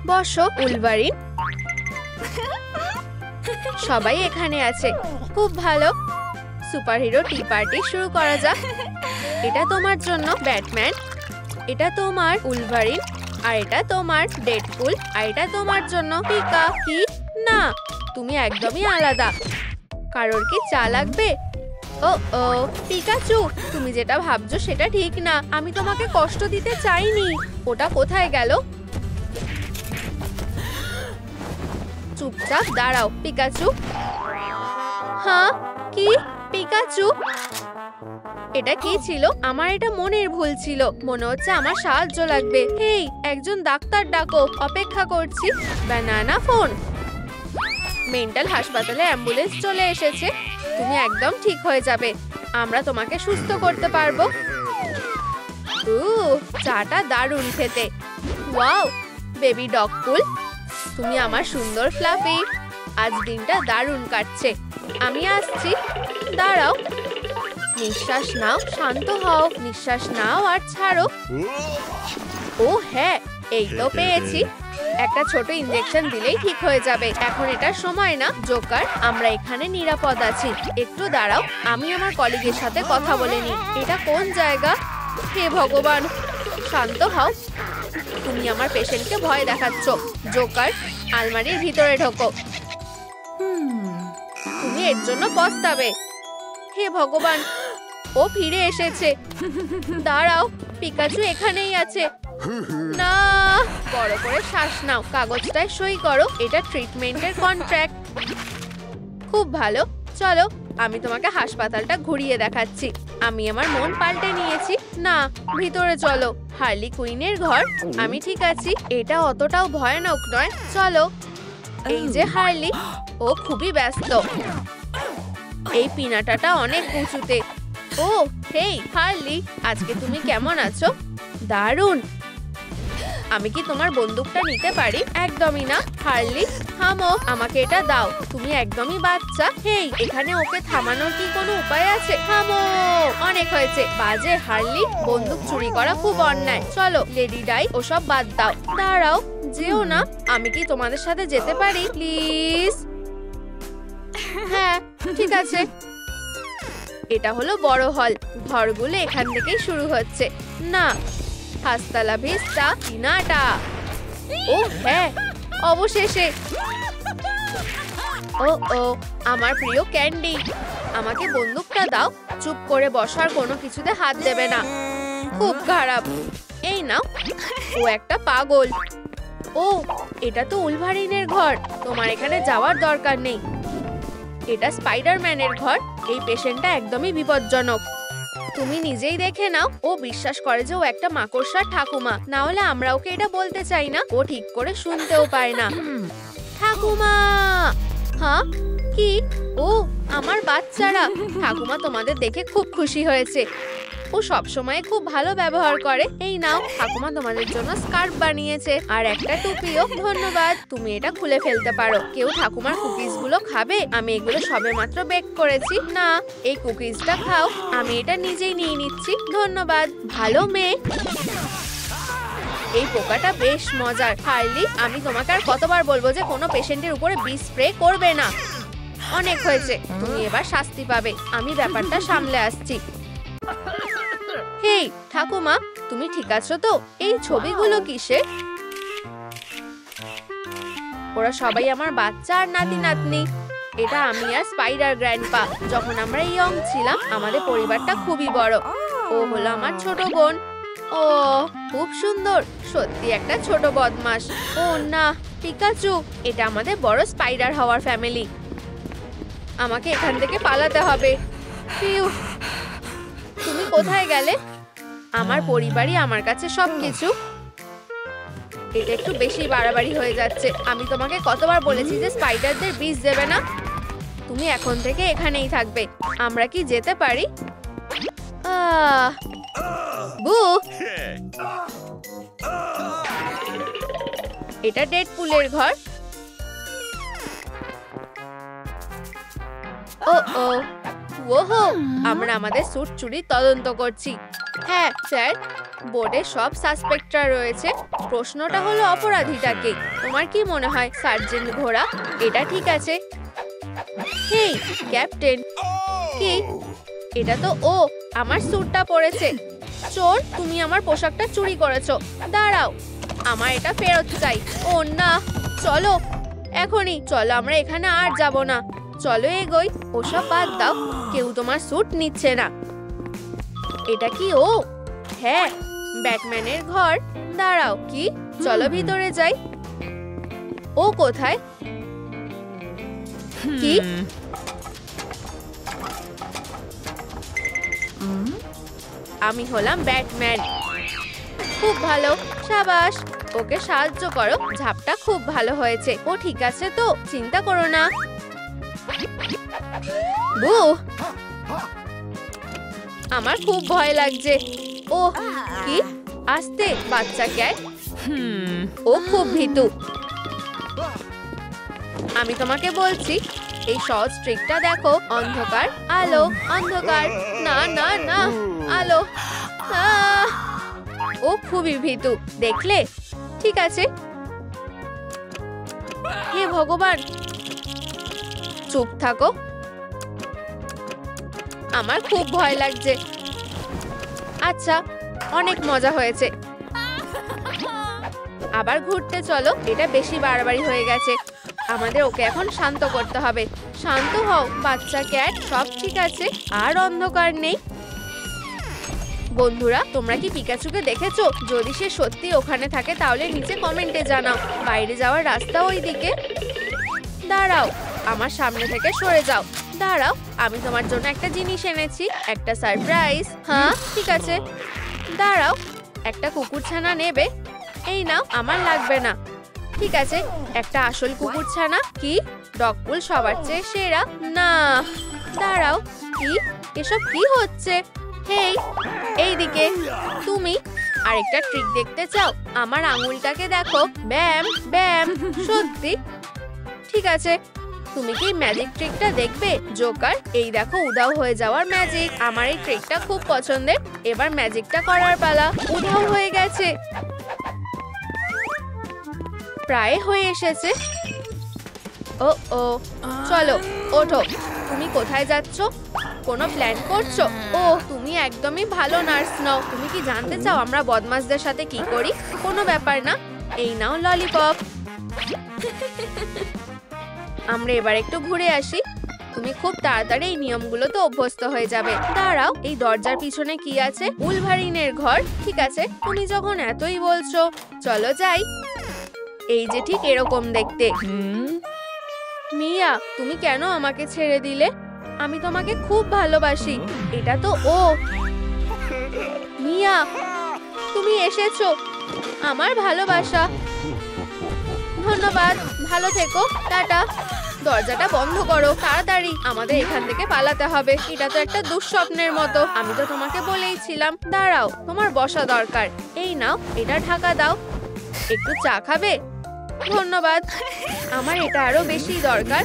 বসো উলভারিন। সবাই এখানে আছে, খুব ভালো। সুপারহিরো টি পার্টি শুরু করা যাক। এটা তোমার জন্য ব্যাটম্যান, এটা তোমার উলভারিন, আর এটা তোমার ডেডপুল, আর এটা তোমার জন্য পিকা। কি না, তুমি একদমই আলাদা। কারোর কি চা লাগবে? ও ও পিকাচু, তুমি যেটা ভাবছো সেটা ঠিক না। আমি তোমাকে কষ্ট দিতে চাইনি। ওটা কোথায় গেল? চুপচাপ দাঁড়াও পিকাচু। হ্যাঁ কি পিকাচু? এটা কি ছিল? আমার এটা মনের ভুল ছিল। মনে হচ্ছে আমার সাহায্য লাগবে। হেই, একজন ডাক্তার ডাকো, অপেক্ষা করছি। Banana phone. মেন্টাল হাসপাতালে অ্যাম্বুলেন্স চলে এসেছে। তুমি একদম ঠিক হয়ে যাবে। আমরা তোমাকে সুস্থ করতে পারবো। চাটা দারুণ খেতে। ওয়াও বেবি ডগপুল, তুমি আমার সুন্দর ফ্লাফি। আজ দিনটা দারুণ কাটছে। আমি আসছি, দাঁড়াও। নিঃশ্বাস নাও, শান্ত হও। নিঃশ্বাস নাও আর ছাড়ো। ও হ্যাঁ, এই তো পেয়েছি। একটা ছোট ইনজেকশন দিলেই ঠিক হয়ে যাবে। এখন এটার সময় না জোকার, আমরা এখানে নিরাপদ আছি। একটু দাঁড়াও, আমি আমার কলিগের সাথে কথা বলে নিই। এটা কোন জায়গা? হে ভগবান, শান্ত হও। তুমি আমার পেশেন্টকে ভয় দেখাচ্ছ। জোকার, আলমারির ভিতরে ঢোকো। তুমি এর জন্য পস্তাবে। হে ভগবান, ও ফিরে এসেছে। দাঁড়াও, পিকাচু এখানেই আছে। না, বড় করে শ্বাস নাও, কাগজটায় সই করো। এটা ট্রিটমেন্টের কন্ট্রাক্ট। খুব ভালো, চলো আমি তোমাকে হাসপাতালটা ঘুরিয়ে দেখাচ্ছি। আমি আমার মন পাল্টে নিয়েছি। না, ভিতরে চলো। হার্লি কুইনের ঘর। আমি ঠিক আছি, এটা অতটাও ভয়ানক নয়। চলো। এই যে হার্লি, ও খুবই ব্যস্ত। এই পিনাটাটা অনেক উঁচুতে। ও হেই হার্লি, আজকে তুমি কেমন আছো? দারুণ। আমি কি তোমার বন্দুকটা নিতে পারি? একদমই না। হার্লি থামো, আমাকে এটা দাও। তুমি একদমই বাচ্চা। হেই, এখানে ওকে থামানোর কি কোনো উপায় আছে? থামো, অনেক হয়েছে। বাজে হার্লি, বন্দুক চুরি করা খুব অন্যায়। চলো লেডি ডাই, ওসব বাদ দাও। দাঁড়াও, যেও না। আমি কি তোমাদের সাথে যেতে পারি প্লিজ? হ্যাঁ ঠিক আছে। এটা হলো বড় হল। ঘরগুলো এখান থেকেই শুরু হচ্ছে। না, হাস্তা লা ভিস্তা পিনাটা। ও হ্যাঁ, অবশেষে। ও ও আমার প্রিয় ক্যান্ডি, আমাকে বন্দুকটা দাও। চুপ করে বসার কোনো কিছুতে হাত দেবে না। খুব খারাপ। এই নাও। ও একটা পাগল। ও এটা তো উলভারিনের ঘর। তোমার এখানে যাওয়ার দরকার নেই। এটা স্পাইডারম্যানের ঘর। এই পেশেন্টটা একদমই বিপজ্জনক। তুমি নিজেই দেখে নাও। ও বিশ্বাস করে যে ও একটা মাকড়সার ঠাকুমা। না হলে আমরা ওকে এটা বলতে চাই না। ও ঠিক করে শুনতেও পায় না। ঠাকুমা। হ্যাঁ কি? ও আমার বাচ্চারা। ঠাকুমা তোমাদের দেখে খুব খুশি হয়েছে। ও সব সময় খুব ভালো ব্যবহার করে। এই নাও, ঠাকুমা তোমাদের জন্য স্কার্ফ বানিয়েছে আর একটা টুপিও। ধন্যবাদ। তুমি এটা খুলে ফেলতে পারো। কেউ ঠাকুমার কুকিজ গুলো খাবে? আমি এগুলো সবেমাত্র বেক করেছি। না, এই কুকিজটা খাও। আমি এটা নিজেই নিয়ে নিচ্ছি। ধন্যবাদ, ভালো মেয়ে। এই পোকাটা বেশ মজার। হার্লি, আমি তোমাকে আর কতবার বলবো যে কোনো পেশেন্টের উপরে বিষ স্প্রে করবে না। অনেক হয়েছে, তুমি এবার শাস্তি পাবে। আমি ব্যাপারটা সামলে আসছি। হেই ঠাকুমা, তুমি ঠিক আছো তো? এই ছবিগুলো কিসের? ওরা সবাই আমার বাচ্চা আর নাতি নাতনি। এটা আমি আর স্পাইডার গ্র্যান্ডপা। যখন আমরা ইয়ং ছিলাম, আমাদের পরিবারটা খুবই বড়। ও হলো আমার ছোট বোন। ও খুব সুন্দর, সত্যি একটা ছোট বদমাশ। ও না পিকাচু, এটা আমাদের বড় স্পাইডার হওয়ার ফ্যামিলি। আমাকে এখান থেকে পালাতে হবে। ফিউ, তুমি কোথায় গেলে? আমার পরিবারই আমার কাছে সবকিছু। এটা একটু বেশি বাড়াবাড়ি হয়ে যাচ্ছে। আমি তোমাকে কতবার বলেছি যে স্পাইডারদের বিষ দেবে না? তুমি এখন থেকে এখানেই থাকবে। আমরা কি যেতে পারি? বু, এটা ডেডপুলের ঘর। ও ও ওহো, আমরা আমাদের স্যুট চুরির তদন্ত করছি। হ্যাঁ স্যার, বোর্ডে সব সাসপেক্টরা রয়েছে। প্রশ্নটা হলো অপরাধীটা কে? তোমার কি মনে হয় সার্জেন্ট ঘোড়া? এটা ঠিক আছে। হেই ক্যাপ্টেন, কি এটা? তো ও আমার স্যুটটা পরেছে। চোর, তুমি আমার পোশাকটা চুরি করেছো। দাঁড়াও, আমার এটা ফেরত চাই। ও না, চলো এখনই চলো, আমরা এখানে আর যাব না। চলো এগোই। ওসব বাদ দাও, কেউ তোমার স্যুট নিচ্ছে না। এটা কি ও? হ্যাঁ, ব্যাটম্যানের ঘর। দাঁড়াও, কি? চলো ভিতরে যাই। ও কোথায়? কি? আমি হলাম ব্যাটম্যান। খুব ভালো, সাবাস। ওকে সাহায্য করো। ঝাপটা খুব ভালো হয়েছে। ও ঠিক আছে তো, চিন্তা করো না। বু, আমার খুব ভয় লাগছে। ও কি? আস্তে, বাচ্চা ক্যাট। ও খুব ভীতু। আমি তোমাকে বলছি, এই সহজ ট্রিকটা দেখো। অন্ধকার, আলো, অন্ধকার। না না না, আলো। ও খুবই ভীতু, দেখলে? ঠিক আছে। হে ভগবান, চুপ থাকো। আমার খুব ভয় লাগছে। আচ্ছা, অনেক মজা হয়েছে। আবার ঘুরতে চলো। এটা বেশি বাড়াবাড়ি হয়ে গেছে। আমাদের ওকে এখন শান্ত করতে হবে। শান্ত হও বাচ্চা ক্যাট, সব ঠিক আছে। আর অন্ধকার নেই। বন্ধুরা, তোমরা কি পিকাচুকে দেখেছো? যদি সে সত্যি ওখানে থাকে তাহলে নিচে কমেন্টে জানাও। বাইরে যাওয়ার রাস্তা ওই দিকে। দাঁড়াও, আমার সামনে থেকে সরে যাও। দাঁড়াও, আমি তোমার জন্য একটা জিনিস এনেছি, একটা সারপ্রাইজ। হ্যাঁ ঠিক আছে, দাঁড়াও। একটা কুকুরছানা নেবে? এই নাও, আমার লাগবে না। ঠিক আছে, একটা আসল কুকুরছানা। কি? ডগপুল সবার চেয়ে সেরা? না, দাঁড়াও। কি? এসব কি হচ্ছে? হেই, এইদিকে। তুমি আরেকটা ট্রিক দেখতে চাও? আমার আঙুলটাকে দেখো। ব্যাম ব্যাম। সত্যি? ঠিক আছে, তুমি কি ম্যাজিক ট্রিকটা দেখবে? জোকার, এই দেখো উধাও হয়ে যাওয়ার ম্যাজিক। আমার এই ট্রিকটা খুব পছন্দের। এবার ম্যাজিকটা করার পালা। উধাও হয়ে গেছে। প্রায় হয়ে এসেছে। ও ও, চলো ওঠো। তুমি কোথায় যাচ্ছ? কোনো প্ল্যান করছো? ও, তুমি একদমই ভালো নার্স নও। তুমি কি জানতে চাও আমরা বদমাশদের সাথে কি করি? কোনো ব্যাপার না। এই নাও ললিপপ। আমরা এবার একটু ঘুরে আসি। তুমি খুব তাড়াতাড়ি এই নিয়মগুলোতে অভ্যস্ত হয়ে যাবে। দাঁড়াও, এই দরজার পিছনে কি আছে? উলভারিনের ঘর। ঠিক আছে, তুমি যখন এতই বলছো, চলো যাই। এই যে ঠিক এরকম দেখতে। মিয়া, তুমি কেন আমাকে ছেড়ে দিলে? আমি তোমাকে খুব ভালোবাসি। এটা তো ও। মিয়া, তুমি এসেছো। আমার ভালোবাসা। ধন্যবাদ, ভালো থেকো, টাটা। দরজাটা বন্ধ করো তাড়াতাড়ি, আমাদের এখান থেকে পালাতে হবে। এটা তো একটা দুঃস্বপ্নের মতো। আমি তো তোমাকে বলেইছিলাম। দাঁড়াও, তোমার বসা দরকার। এই নাও, এটা ঢাকা দাও। একটু চা খাবে? ধন্যবাদ, আমার এটা আরো বেশি দরকার।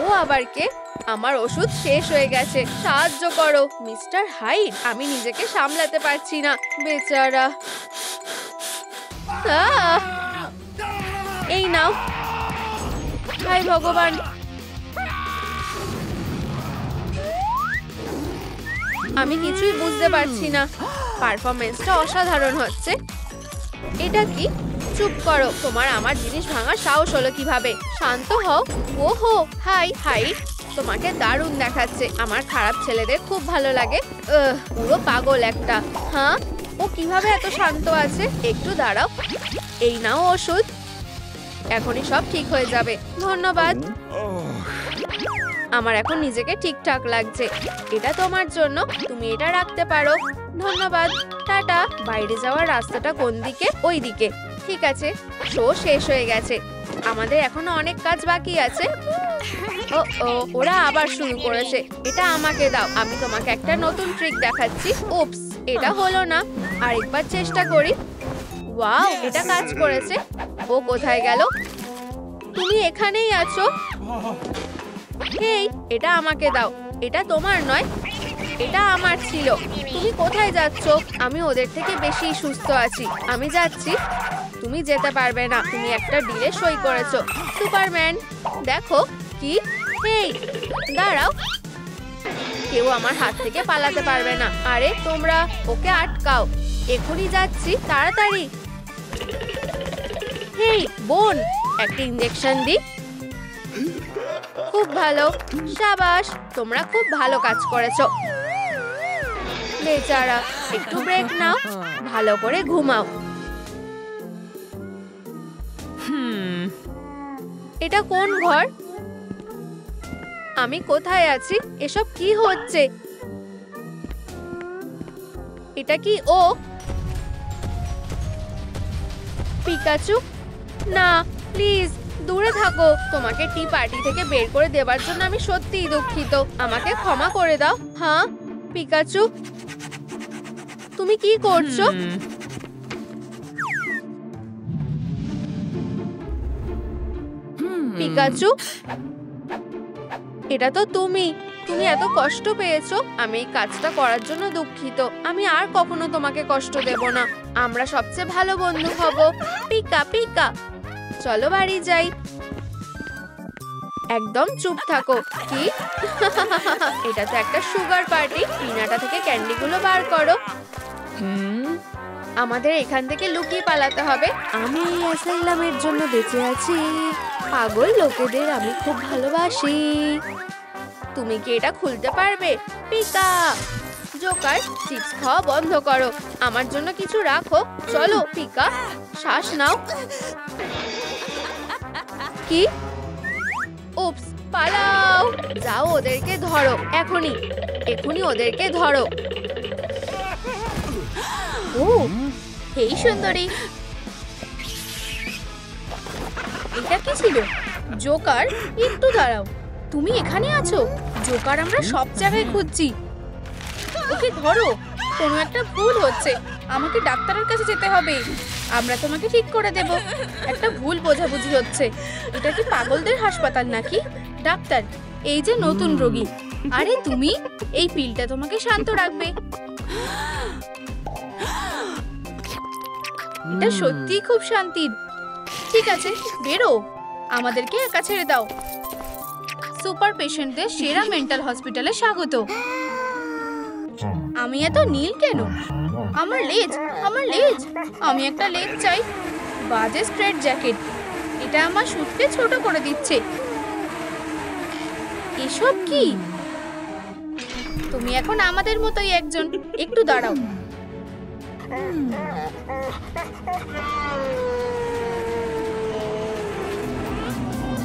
ও আবার কে? আমার ওষুধ শেষ হয়ে গেছে, সাহায্য করো। মিস্টার হাইড, আমি নিজেকে সামলাতে পারছি না, বেচারা। এই নাও। হায় ভগবান, আমি কিছুই বুঝতে পারছি না। পারফরমেন্সটা অসাধারণ হচ্ছে। এটা কি? চুপ করো। তোমার আমার জিনিস ভাঙার সাহস হলো কিভাবে? শান্ত হও। ওহো, হাই হাই, তোমাকে দারুণ দেখাচ্ছে। আমার খারাপ ছেলেদের খুব ভালো লাগে। পুরো পাগল একটা। হ্যাঁ, ও কিভাবে এত শান্ত আছে? একটু দাঁড়াও। এই নাও ওষুধ। এখনই সব ঠিক হয়ে যাবে। ধন্যবাদ। আমার এখন নিজেকে ঠিকঠাক লাগছে। এটা তোমার জন্য, তুমি এটা রাখতে পারো। ধন্যবাদ, টাটা। বাইরে যাওয়ার রাস্তাটা কোন দিকে? ওই দিকে। ঠিক আছে, শো শেষ হয়ে গেছে। আমাদের এখনো অনেক কাজ বাকি আছে। ও ও, ওরা আবার শুরু করেছে। এটা আমাকে দাও, আমি তোমাকে একটা নতুন ট্রিক দেখাচ্ছি। উপস, এটা হলো না। আরেকবার চেষ্টা করি। ওয়াও, এটা কাজ করেছে। ও কোথায় গেল? তুমি এখানেই আছো। হেই, এটা আমাকে দাও। এটা তোমার নয়। এটা আমার ছিল। তুমি কোথায় যাচ্ছ? আমি ওদের থেকে বেশি সুস্থ আছি। আমি যাচ্ছি। তুমি যেতে পারবে না। তুমি একটা ডিলে সই করেছো। সুপারম্যান দেখো কি। এই দাঁড়াও, কেউ আমার হাত থেকে পালাতে পারবে না। আরে তোমরা ওকে আটকাও। এখনই যাচ্ছি, তাড়াতাড়ি। হেই বোন, একটা ইনজেকশন দি। খুব ভালো, সাবাস, তোমরা খুব ভালো কাজ করেছো। বেচারা, একটু ব্রেক নাও, ভালো করে ঘুমাও। এটা কোন ঘর? আমি কোথায় আছি? এসব কি হচ্ছে? এটা কি ও? পিকাচু না, প্লিজ দূরে থাকো। তোমাকে টি পার্টি থেকে বের করে দেওয়ার জন্য আমি সত্যিই দুঃখিত। আমাকে ক্ষমা করে দাও। হ্যাঁ পিকাচু, তুমি কি করছো? পিকাচু, এটা তো তুমি। তুমি এত কষ্ট পেয়েছো। আমি এই কাজটা করার জন্য দুঃখিত। আমি আর কখনো তোমাকে কষ্ট দেব না। আমরা সবচেয়ে ভালো বন্ধু হব। পিকা পিকা, চলো বাড়ি যাই। একদম চুপ থাকো। কি? এটা তো একটা সুগার পার্টি। পিনাটা থেকে ক্যান্ডিগুলো বার করো। আমাদের এখান থেকে লুকিয়ে পালাতে হবে। আমি অ্যাসাইলামের জন্য বেঁচে আছি। পাগল লোকেদের আমি খুব ভালোবাসি। তুমি কি এটা খুলতে পারবে? পিকা জোকার, চিপস খাওয়া বন্ধ করো। আমার জন্য কিছু রাখো। চলো পিকা, শ্বাস নাও। কি? উপস, পালাও। যাও, ওদেরকে ধরো। এখনই এখনই ওদেরকে ধরো। ও হেই সুন্দরী, এটা কি ছিল? জোকার, একটু দাঁড়াও। তুমি এখানে আছো? জোকার, আমরা সব জায়গায় খুঁজছি। ওকে ধরো। কোনো একটা ভুল হচ্ছে। আমাকে ডাক্তারের কাছে যেতে হবে। আমরা তোমাকে ঠিক করে দেব। একটা ভুল বোঝাবুঝি হচ্ছে। এটা কি পাগলদের হাসপাতাল নাকি? ডাক্তার, এই যে নতুন রোগী। আরে তুমি, এই পিলটা তোমাকে শান্ত রাখবে। এটা সত্যিই খুব শান্তির। ঠিক আছে, বেরো। আমাদেরকে একা ছেড়ে দাও। সুপার পেশেন্টদের সেরা মেন্টাল হসপিটালে স্বাগত। আমি এত নীল কেন? আমার লেজ, আমার লেজ। আমি একটা লেজ চাই। বাজে স্ট্রেট জ্যাকেট। এটা আমার শুটকে ছোট করে দিচ্ছে। এসব কি? তুমি এখন আমাদের মতোই একজন। একটু দাঁড়াও।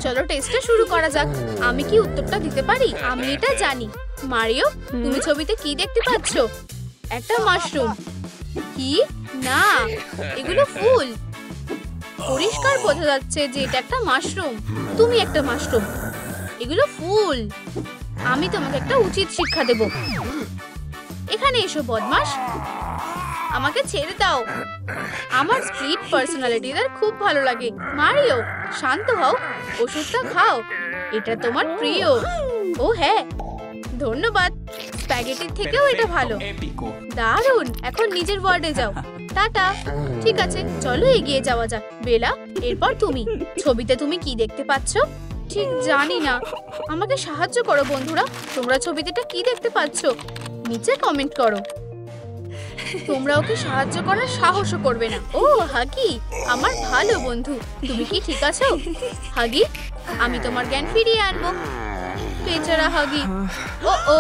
চলো টেস্টটা শুরু করা যাক। আমি কি উত্তরটা দিতে পারি? আমি এটা জানি। মারিও, তুমি ছবিতে কি দেখতে পাচ্ছ? একটা মাশরুম। কি? না, এগুলো ফুল। পরিষ্কার বোঝা যাচ্ছে যে এটা একটা মাশরুম। তুমি একটা মাশরুম। এগুলো ফুল। আমি তোমাকে একটা উচিত শিক্ষা দেব। এখানে এসো বদমাশ। আমাকে ছেড়ে দাও। আমার স্প্লিট পার্সোনালিটিদের খুব ভালো লাগে। মারিও, শান্ত হও। ওষুধটা খাও। এটা তোমার প্রিয়। ও হ্যাঁ, ধন্যবাদ। স্প্যাগেটির থেকেও এটা ভালো। দারুণ। এখন নিজের ওয়ার্ডে যাও। টাটা। ঠিক আছে, চলো এগিয়ে যাওয়া যাক। বেলা, এরপর তুমি। ছবিতে তুমি কি দেখতে পাচ্ছ? ঠিক জানি না। আমাকে সাহায্য করো বন্ধুরা। তোমরা ছবিতে কি দেখতে পাচ্ছ? নিচে কমেন্ট করো। তোমরা ওকে সাহায্য করার সাহসও করবে না। ও হাগি, আমার ভালো বন্ধু। তুমি কি ঠিক আছো? হাগি, আমি তোমার জ্ঞান ফিরিয়ে আনবো। বেচারা হাগি। ও ও,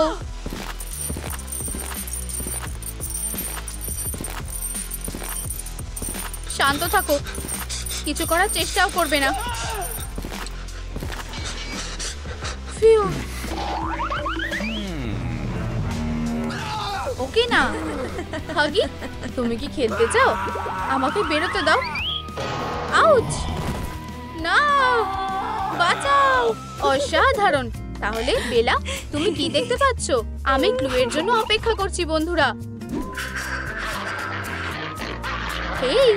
শান্ত থাকো। কিছু করার চেষ্টাও করবে না। ফিউ। ওকে না। হাগি, তুমি কি খেলতে চাও? আমাকে বেরোতে দাও। আউচ! না, বাঁচাও। অসাধারণ। তাহলে বেলা, তুমি কি দেখতে পাচ্ছ? আমি ক্লুয়ের জন্য অপেক্ষা করছি বন্ধুরা। এই,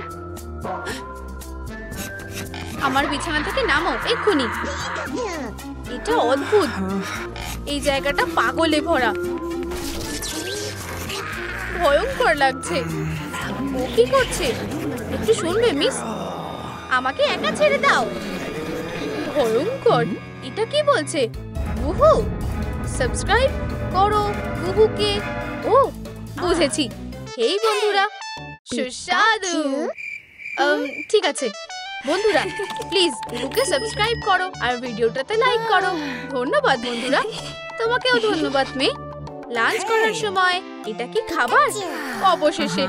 আমার বিছানা থেকে নামো এক্ষুনি। এটা অদ্ভুত। এই জায়গাটা পাগলে ভরা। ভয়ঙ্কর লাগছে। ও কি করছে? একটু শুনবে মিস? আমাকে একা ছেড়ে দাও। ভয়ঙ্কর, এটা কি বলছে? গুহু, সাবস্ক্রাইব করো গুহুকে। ও বুঝেছি। হেই বন্ধুরা, সুস্বাদু। ঠিক আছে বন্ধুরা, প্লিজ গুহুকে সাবস্ক্রাইব করো আর ভিডিওটাতে লাইক করো। ধন্যবাদ বন্ধুরা। তোমাকেও ধন্যবাদ মেয়ে। লাঞ্চ করার সময় এটা কি খাবার? অবশেষে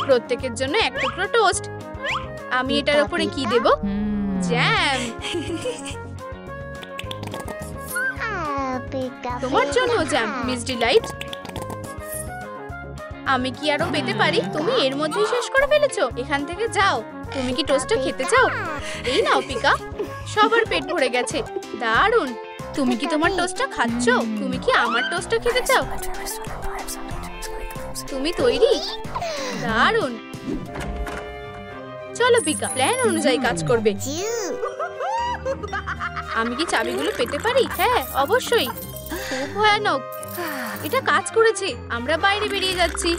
প্রত্যেকের জন্য এক টুকরো টোস্ট। আমি এটার উপরে কি দেব? জ্যাম। তোমার জন্য জ্যাম মিস ডিলাইট। আমি কি আরো পেতে পারি? তুমি এর মধ্যেই শেষ করে ফেলেছো। এখান থেকে যাও। তুমি কি টোস্টটা খেতে চাও? এই নাও পিকা, সবার পেট ভরে গেছে। দারুণ। তুমি কি তোমার টোস্টটা খাচ্ছো? তুমি কি আমার টোস্টটা খেতে চাও? তুমি তৈরি? দারুণ। চলো পিকা, প্ল্যান অনুযায়ী কাজ করবে। আমি কি চাবিগুলো পেতে পারি? হ্যাঁ অবশ্যই। খুব ভয়ানক। এটা কাজ করেছে। আমরা বাইরে বেরিয়ে যাচ্ছি।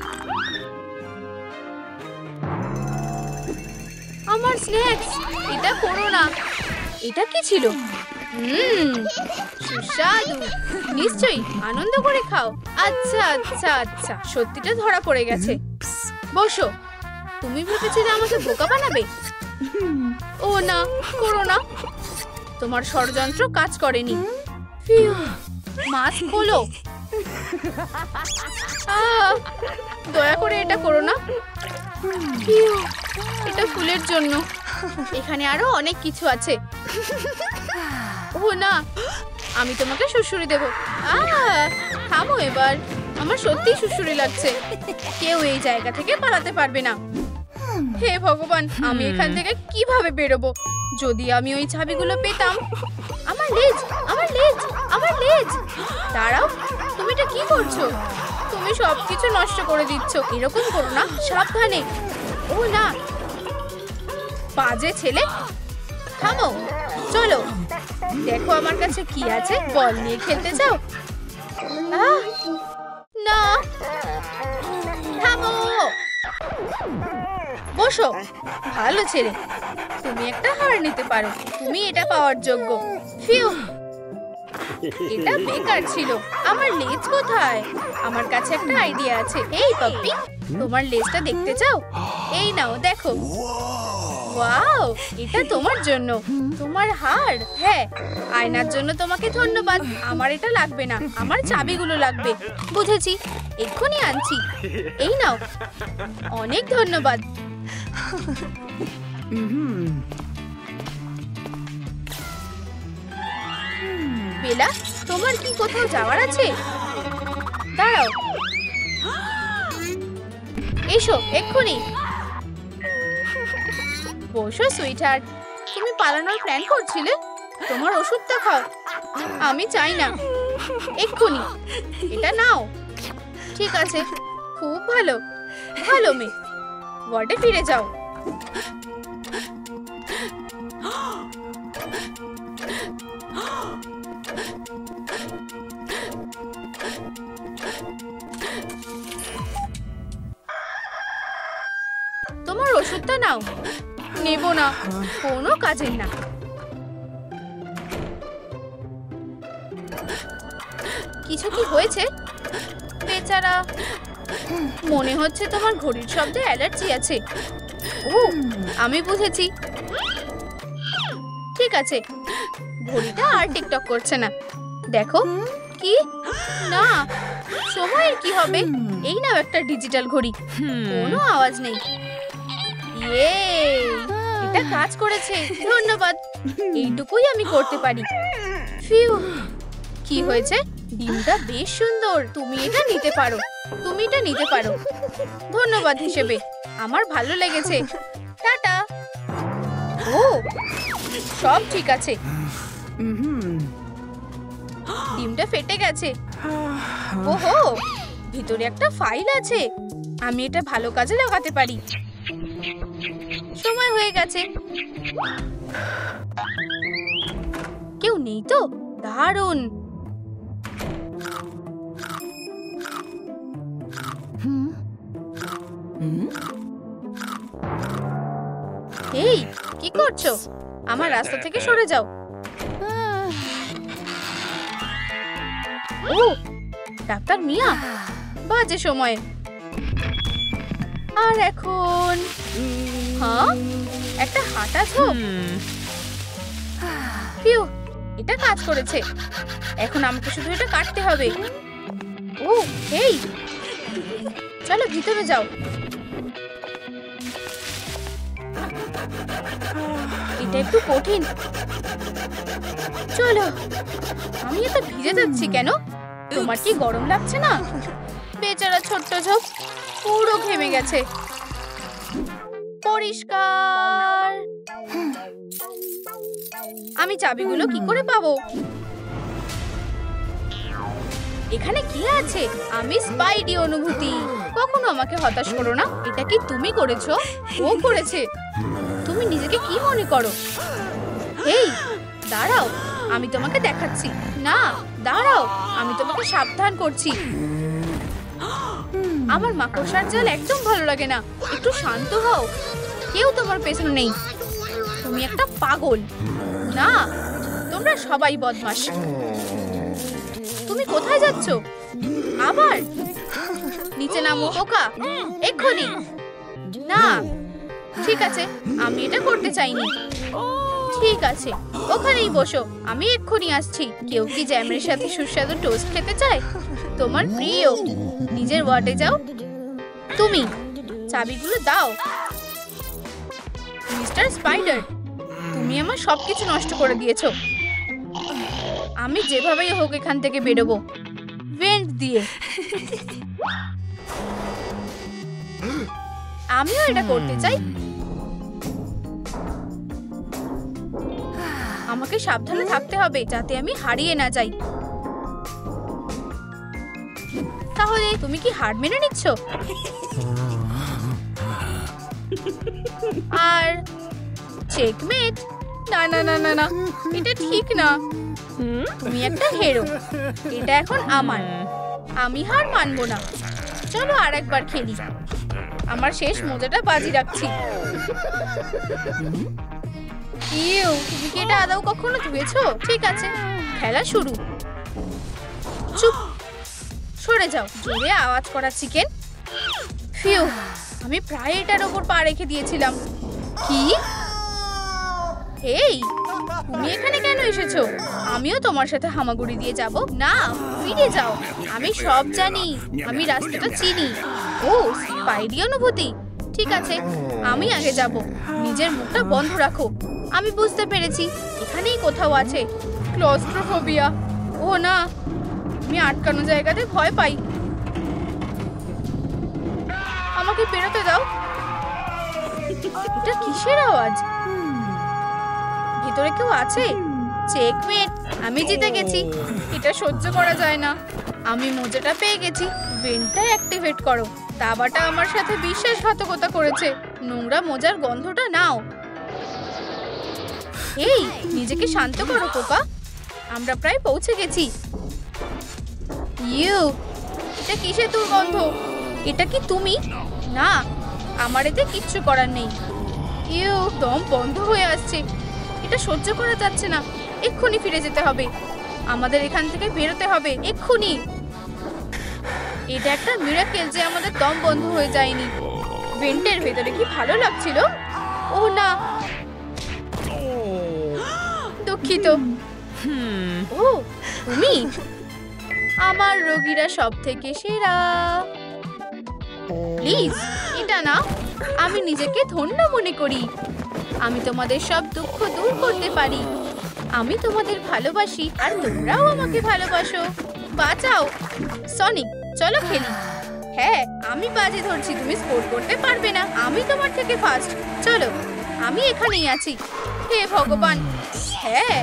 আমার স্ন্যাক্স, এটা করো না। এটা কি ছিল? সুস্বাদু। নিশ্চয়ই আনন্দ করে খাও। আচ্ছা আচ্ছা আচ্ছা, সত্যিটা ধরা পড়ে গেছে। বসো। তুমি ভেবেছিলে আমাকে বোকা বানাবে? ও না, করো না। তোমার ষড়যন্ত্র কাজ করেনি। মাস্ক খোলো। দয়া করে এটা করো না। এটা ফুলের জন্য। এখানে আরো অনেক কিছু আছে। ও না, আমি তোমাকে সুড়সুড়ি দেব। থামো এবার। আমার সত্যি সুড়সুড়ি লাগছে। কেউ এই জায়গা থেকে পালাতে পারবে না। হে ভগবান, আমি এখান থেকে কিভাবে বেরোবো? যদি আমি ওই চাবিগুলো পেতাম। আমার লেজ, আমার লেজ, আমার লেজ। দাঁড়াও, তুমি এটা কি করছো? তুমি সবকিছু নষ্ট করে দিচ্ছ। এরকম করো না, সাবধানে। ও না, বাজে ছেলে। থামো। চলো, দেখো আমার কাছে কি আছে। বল নিয়ে খেলতে চাও? না, থামো। বসো। ভালো ছেলে, তুমি একটা হার নিতে পারো। তুমি এটা পাওয়ার যোগ্য। ফিউ, এটা বেকার ছিল। আমার লেজ কোথায়? আমার কাছে একটা আইডিয়া আছে। এই পাপ্পি, তোমার লেজটা দেখতে চাও? এই নাও, দেখো। ওয়াও, এটা তোমার জন্য। তোমার হার? হ্যাঁ। আয়নার জন্য তোমাকে ধন্যবাদ। আমার এটা লাগবে না, আমার চাবিগুলো লাগবে। বুঝেছি, এক্ষুনি আনছি। এই নাও। অনেক ধন্যবাদ। বেলা, তোমার কি কোথাও যাওয়ার আছে? দাঁড়াও। এসো এক্ষুনি। বসো সুইটহার্ট। তুমি পালানোর প্ল্যান করছিলে? তোমার ওষুধটা খাও। আমি চাই না। এক্ষুনি এটা নাও। ঠিক আছে, খুব ভালো। ভালো মেয়ে। ওয়ার্ডে ফিরে যাও। তোমার ওষুধটা নাও। নেব না, কোনো কাজের না। কিছু কি হয়েছে? বেচারা, মনে হচ্ছে তোমার ঘড়ির শব্দে অ্যালার্জি আছে। ও, আমি বুঝেছি। ঠিক আছে, ঘড়িটা আর টিকটক করছে না। দেখো। কি না, সময়ের কি হবে? এই নাও একটা ডিজিটাল ঘড়ি। কোনো আওয়াজ নেই। ইয়ে, এটা কাজ করেছে। ধন্যবাদ। এইটুকুই আমি করতে পারি। ফিউ। কি হয়েছে? ডিমটা বেশ সুন্দর। তুমি এটা নিতে পারো। তুমি এটা নিতে পারো। ধন্যবাদ হিসেবে আমার ভালো লেগেছে। টাটা। ও, সব ঠিক আছে। ডিমটা ফেটে গেছে। ওহো, ভিতরে একটা ফাইল আছে। আমি এটা ভালো কাজে লাগাতে পারি। সময় হয়ে গেছে। কেউ নেই তো? দারুণ। এই কি করছো? আমার রাস্তা থেকে সরে যাও। ও ডাক্তার মিয়া, বাজে সময়। আর এখন হ্যাঁ, একটা হাঁটা ঝোপ। ফিউ, এটা কাজ করেছে। এখন আমাকে শুধু এটা কাটতে হবে। ও এই, চলো ভিতরে যাও। এটা একটু কঠিন। চলো। আমি এত ভিজে যাচ্ছি কেন? তোমার কি গরম লাগছে না? বেচারা ছোট্ট ঝোপ পুরো ঘেমে গেছে। পরিষ্কার। আমি চাবিগুলো কি করে পাবো? এখানে কি আছে? আমি স্পাইডি অনুভূতি। কখনো আমাকে হতাশ করো না। এটা কি তুমি করেছো? ও করেছে। তুমি নিজেকে কি মনে করো? এই দাঁড়াও, আমি তোমাকে দেখাচ্ছি। না দাঁড়াও, আমি তোমাকে সাবধান করছি। আমার মাকড়সার জাল একদম ভালো লাগে না। একটু শান্ত হও। কেউ তোমার পেছনে নেই। তুমি একটা পাগল। না, তোমরা সবাই বদমাশ। তুমি কোথায় যাচ্ছ? আবার নিচে নামো পোকা, এক্ষুনি। না ঠিক আছে, আমি এটা করতে চাইনি। ঠিক আছে, ওখানেই বসো, আমি এক্ষুনি আসছি। কেউ কি জ্যামের সাথে সুস্বাদু টোস্ট খেতে চায়? তোমার প্রিয়। নিজের ওয়ার্ডে যাও। তুমি চাবিগুলো দাও। মিস্টার স্পাইডার, তুমি আমার সবকিছু নষ্ট করে দিয়েছো। আমি যেভাবেই হোক এখান থেকে বেরোবো, ভেন্ট দিয়ে। আমিও এটা করতে চাই। আমাকে সাবধানে থাকতে হবে যাতে আমি হারিয়ে না যাই। তাহলে তুমি কি হার মেনে নিচ্ছ? আর চেকমেট? না না না না না, এটা ঠিক না। তুমি একটা হেরো। এটা এখন আমার। আমি হার মানবো না। চলো আরেকবার খেলি। আমার শেষ মজাটা বাজি রাখছি। ইউ, তুমি কি এটা আদৌ কখনো ধুয়েছো? ঠিক আছে, খেলা শুরু। চুপ, সরে যাও। জোরে আওয়াজ করা চিকেন। ফিউ, আমি প্রায় এটার ওপর পা রেখে দিয়েছিলাম। কি? এই, তুমি এখানে কেন এসেছো? আমিও তোমার সাথে হামাগুড়ি দিয়ে যাব না। ফিরে যাও। আমি সব জানি। আমি রাস্তাটা চিনি। ও স্পাইডি অনুভূতি। ঠিক আছে, আমি আগে যাব। নিজের মুখটা বন্ধ রাখো। আমি বুঝতে পেরেছি, এখানেই কোথাও আছে। ক্লস্ট্রোফোবিয়া। ও না, আমি আটকানো জায়গাতে ভয় পাই। আমাকে বেরোতে দাও। এটা কিসের আওয়াজ? ভিতরে কেউ আছে? চেকমেট, আমি জিতে গেছি। এটা সহ্য করা যায় না। আমি মোজাটা পেয়ে গেছি। ভেন্টটা অ্যাক্টিভেট করো। দাবাটা আমার সাথে বিশ্বাসঘাতকতা করেছে। নোংরা মোজার গন্ধটা নাও। এই, নিজেকে শান্ত করো পোকা। আমরা প্রায় পৌঁছে গেছি। ইউ, এটা কিসের দুর্গন্ধ? এটা কি তুমি? না, আমার এতে কিচ্ছু করার নেই। ইউ, দম বন্ধ হয়ে আসছে। এটা সহ্য করা যাচ্ছে না। এক্ষুনি ফিরে যেতে হবে। আমাদের এখান থেকে বেরোতে হবে এক্ষুনি। এটা একটা মিরাকেল যে আমাদের দম বন্ধ হয়ে যায়নি। ভেন্টের ভেতরে কি ভালো লাগছিল। ও না, দুঃখিত। ও তুমি? আমার রোগীরা সব থেকে সেরা। প্লিজ এটা না। আমি নিজেকে ধন্য মনে করি। আমি তোমাদের সব দুঃখ দূর করতে পারি। আমি তোমাদের ভালোবাসি আর তোমরাও আমাকে ভালোবাসো। বাঁচাও সনিক, চলো খেলি। হ্যাঁ, আমি বাজি ধরছি তুমি স্কোর করতে পারবে না। আমি তোমার থেকে ফার্স্ট। চলো, আমি এখানেই আছি। হে ভগবান, হ্যাঁ,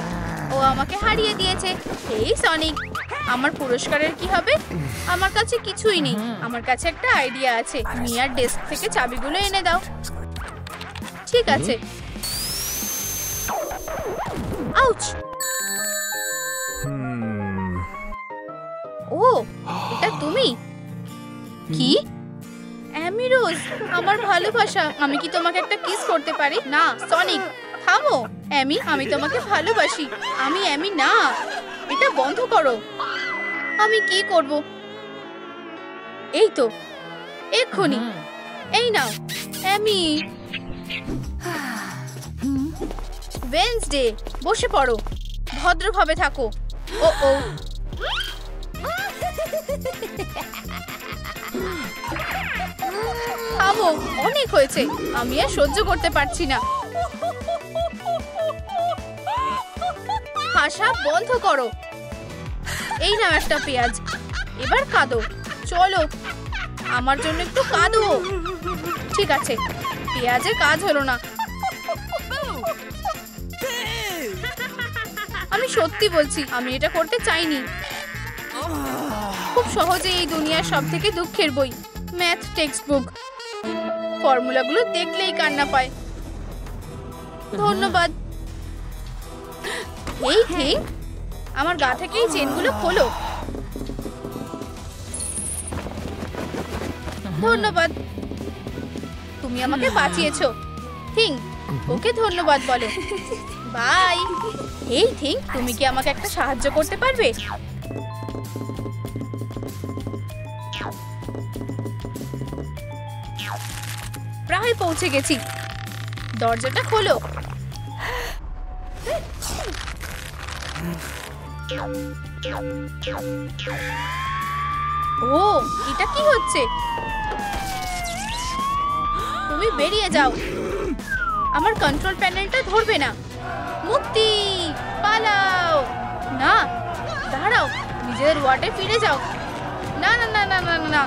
ও আমাকে হারিয়ে দিয়েছে। এই সনিক, আমার পুরস্কারের কি হবে? আমার কাছে কিছুই নেই। আমার কাছে একটা আইডিয়া আছে। মিয়ার ডেস্ক থেকে চাবিগুলো এনে দাও। ঠিক আছে। আউচ! ও, এটা তুমি? কি? অ্যামি রোজ, আমার ভালোবাসা, আমি কি তোমাকে একটা কিস করতে পারি? না সনিক, থামো। অ্যামি, আমি তোমাকে ভালোবাসি। আমি অ্যামি না, এটা বন্ধ করো। আমি কি করব? এই তো এক্ষুনি। এই নাও অ্যামি। ওয়েডনেসডে, বসে পড়ো, ভদ্রভাবে থাকো। ও ও, থামো, অনেক হয়েছে, আমি আর সহ্য করতে পারছি না। হাসা বন্ধ করো। এই নাও একটা পেঁয়াজ, এবার কাঁদো। চলো, আমার জন্য একটু কাঁদো। ঠিক আছে, পেঁয়াজে কাজ হলো না। আমি সত্যি বলছি, আমি এটা করতে চাইনি। খুব সহজে এই দুনিয়ার সব থেকে দুঃখের বই, ম্যাথ টেক্সট বুক। ফর্মুলাগুলো দেখলেই কান্না পায়। ধন্যবাদ। এই ঠিক, আমার গা থেকে এই চেনগুলো খোলো। ধন্যবাদ, তুমি আমাকে বাঁচিয়েছো। থিং, ওকে ধন্যবাদ বলো। বাই। এই থিং, তুমি কি আমাকে একটা সাহায্য করতে পারবে? প্রায় পৌঁছে গেছি, দরজাটা খোলো। ও, এটা কি হচ্ছে? তুমি বেরিয়ে যাও, আমার কন্ট্রোল প্যানেলটা ধরবে না। মুক্তি, পালাও। না, দাঁড়াও, নিজেদের ওয়ার্ডে ফিরে যাও। না না না না না না।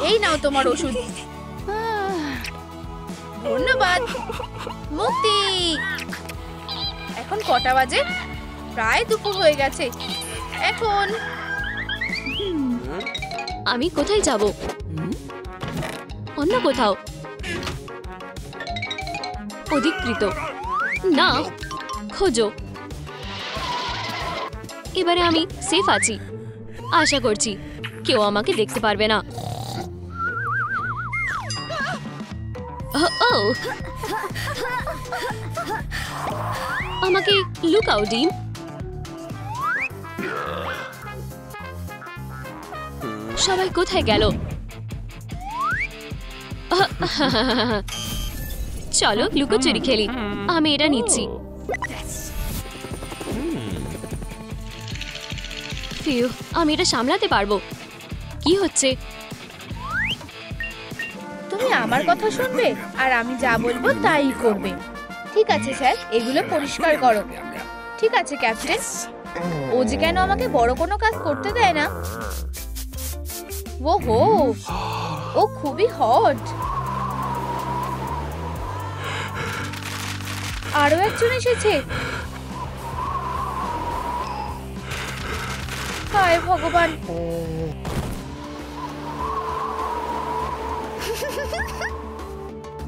এই নাও তোমার ওষুধ। ধন্যবাদ। মুক্তি। এখন কটা বাজে? প্রায় দুপুর হয়ে গেছে। এখন আমি কোথায় যাব? অন্য কোথাও। অধিকৃত না, খোঁজো। এবারে আমি সেফ আছি, আশা করছি কেউ আমাকে দেখতে পারবে না। ও, আমাকে লুকাও ডিম। সবাই কোথায় গেল? চলো লুকোচুরি খেলি, আমি এটা নিচ্ছি। ফিউ, আমি এটা সামলাতে পারবো। কি হচ্ছে? তুমি আমার কথা শুনবে আর আমি যা বলবো তাই করবে। ঠিক আছে স্যার, এগুলো পরিষ্কার করো। ঠিক আছে ক্যাপ্টেন। ও যে কেন আমাকে বড় কোনো কাজ করতে দেয় না। ওহো, ও খুবই হট। আরো একজন এসেছে। হায় ভগবান।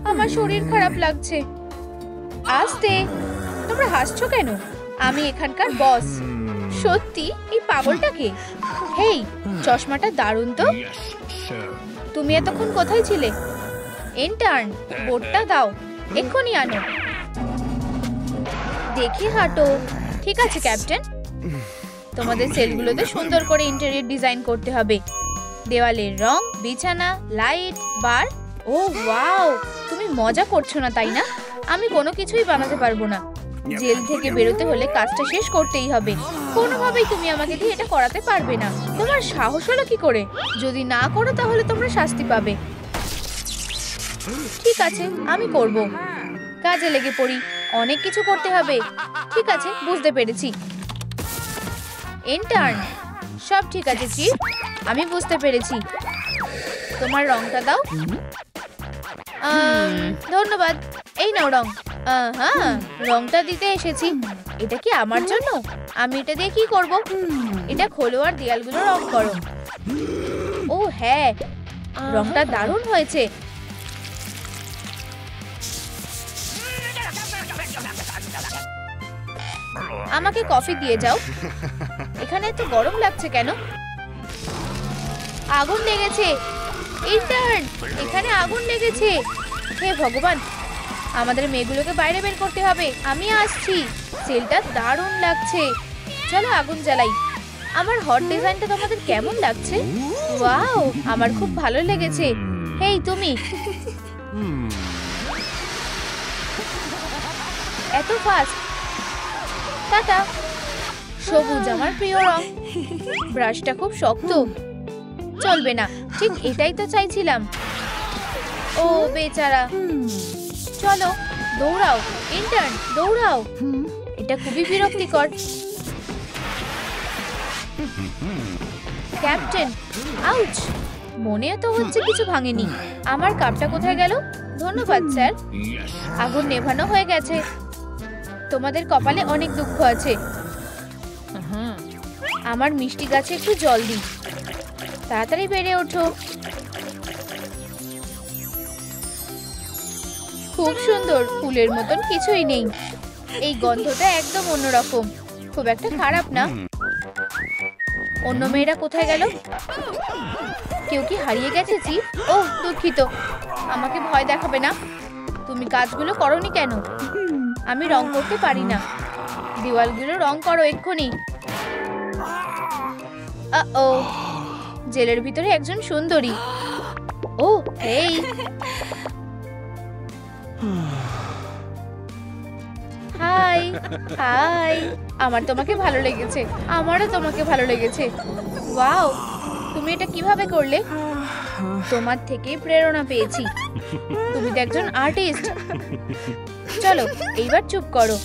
আমার শরীর খারাপ লাগছে। আস্তে, তোমরা হাসছো কেন? আমি এখানকার বস। সত্যি? এই পাগলটাকে? হেই, চশমাটা দারুণ তো। তুমি এতক্ষণ কোথায় ছিলে? ইন্টার্ন, বোর্ডটা দাও, এক্ষুনি আনো। দেখি হাঁটো। ঠিক আছে ক্যাপ্টেন। তোমাদের সেলগুলোতে সুন্দর করে ইন্টেরিয়র ডিজাইন করতে হবে। দেওয়ালের রং, বিছানা, লাইট, বার। ও ওয়াও, তুমি মজা করছো না তাই না? আমি কোনো কিছুই বানাতে পারবো না। জেল থেকে বেরোতে হলে কাজটা শেষ করতেই হবে। কোনোভাবেই তুমি আমাকে দিয়ে এটা করাতে পারবে না। তোমার সাহস হলো কি করে? যদি না করো তাহলে তোমরা শাস্তি পাবে। ঠিক আছে, আমি করব। কাজে লেগে পড়ি, অনেক কিছু করতে হবে। ঠিক আছে, বুঝতে পেরেছি। ইন্টার্ন, সব ঠিক আছে চিফ, আমি বুঝতে পেরেছি। তোমার রংটা দাও। ধন্যবাদ। এই নাও রং। হ্যাঁ, রংটা দিতে এসেছি। এটা কি আমার জন্য? আমি এটা দিয়ে কি করব? এটা খোলো আর দেয়ালগুলো রং করো। ও হ্যাঁ, রংটা দারুণ হয়েছে। আমাকে কফি দিয়ে যাও। এখানে এত গরম লাগছে কেন? আগুন লেগেছে। ইন্টার্ন, এখানে আগুন লেগেছে। হে ভগবান, আমাদের মেয়েগুলোকে বাইরে বের করতে হবে। আমি আসছি। সেলটা দারুণ লাগছে। চলো আগুন জ্বালাই। আমার হট ডিজাইনটা তোমাদের কেমন লাগছে? ওয়াও, আমার খুব ভালো লেগেছে। হেই তুমি, এত ফাস্ট। টাটা। সবুজ আমার প্রিয় রং। ব্রাশটা খুব শক্ত, চলবে না। ঠিক এটাই তো চাইছিলাম। ও বেচারা। চলো দৌড়াও ইন্টার্ন, দৌড়াও। এটা খুবই বিরক্তিকর। Captain, ouch. মনে তো হচ্ছে কিছু ভাঙেনি। আমার কাপটা কোথায় গেল? ধন্যবাদ স্যার। আগুন নেভানো হয়ে গেছে। তোমাদের কপালে অনেক দুঃখ আছে। আমার মিষ্টি গাছে একটু জল দিই। তাড়াতাড়ি বেড়ে ওঠো। খুব সুন্দর, ফুলের মতন কিছুই নেই। এই গন্ধটা একদম অন্যরকম, খুব একটা খারাপ না। অন্য মেয়েরা কোথায় গেল? কেউ কি হারিয়ে গেছে চিফ? ওহ দুঃখিত, আমাকে ভয় দেখাবে না। তুমি কাজগুলো করোনি কেন? আমি রং করতে পারি না। দেওয়ালগুলো রং করো এক্ষুনি। ও, জেলের ভিতরে একজন সুন্দরী। ও এই, হাই হাই। আমার তোমাকে ভালো লেগেছে। আমারও তোমাকে ভালো লেগেছে। ওয়াও, তুমি এটা কিভাবে করলে? তোমার থেকে প্রেরণা পেয়েছি। তুমি তো একজন আর্টিস্ট। চলো এইবার চুপ করো।